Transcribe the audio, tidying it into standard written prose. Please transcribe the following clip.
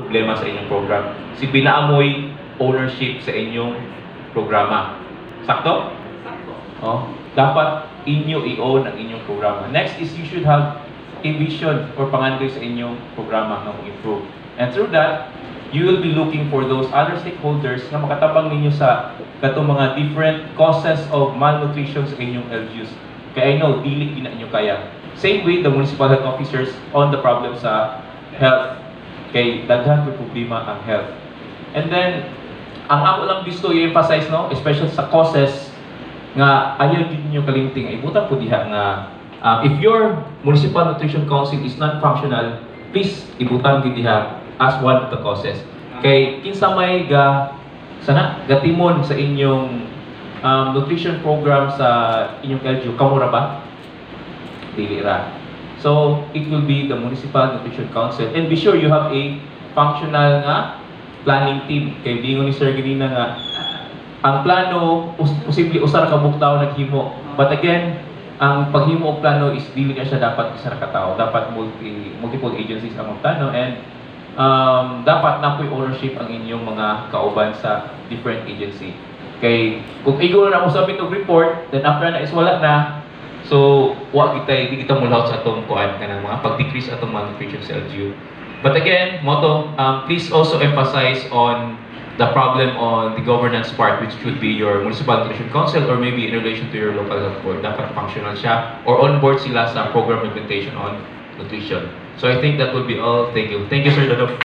problema sa inyong program. Si pinaamoy ownership sa inyong programa. Sakto? Sakto. Oh, dapat inyo i-own ang inyong programa. Next is you should have a vision or pangandoy sa inyong programa na improve. And through that, you will be looking for those other stakeholders na makatabang ninyo sa katong mga different causes of malnutrition sa inyong LGUs. Kaya I know, dili na inyo kaya. Same with the municipal health officers on the problem sa health. Kay daghan may problema ang health. And then, ang ako lang gusto i-emphasize, no, especially sa causes nga ayaw din niyo kalimting, ibutan po diha nga if your municipal nutrition council is non-functional, please ibutan gid diha as one of the causes. Kay kinsa may gatimon sa inyong nutrition program sa inyong LGU, kamura ba? Dili ra. So, it will be the Municipal Nutrition Council. And be sure you have a functional nga planning team. Kay bingon ni Sir Ganina nga, ang plano, posible usar ka buktaw naghimo. But again, ang paghimo og plano is dili na siya dapat isa ra ka tawo. Dapat multiple agencies ang magplano and dapat na ko'y ownership ang inyong mga kauban sa different agency. Kay kung igo na mo sabit og report, then after na is wala na. So, di kita mulhaw sa atong kuan kanang mga pag-decrease atong malnutrition sa LGU. But again, motto, please also emphasize on the problem on the governance part, which should be your municipal nutrition council or maybe in relation to your local health board. Dapat functional siya or on board sila sa program implementation on nutrition. So I think that would be all. Thank you. Thank you, Sir Dodo.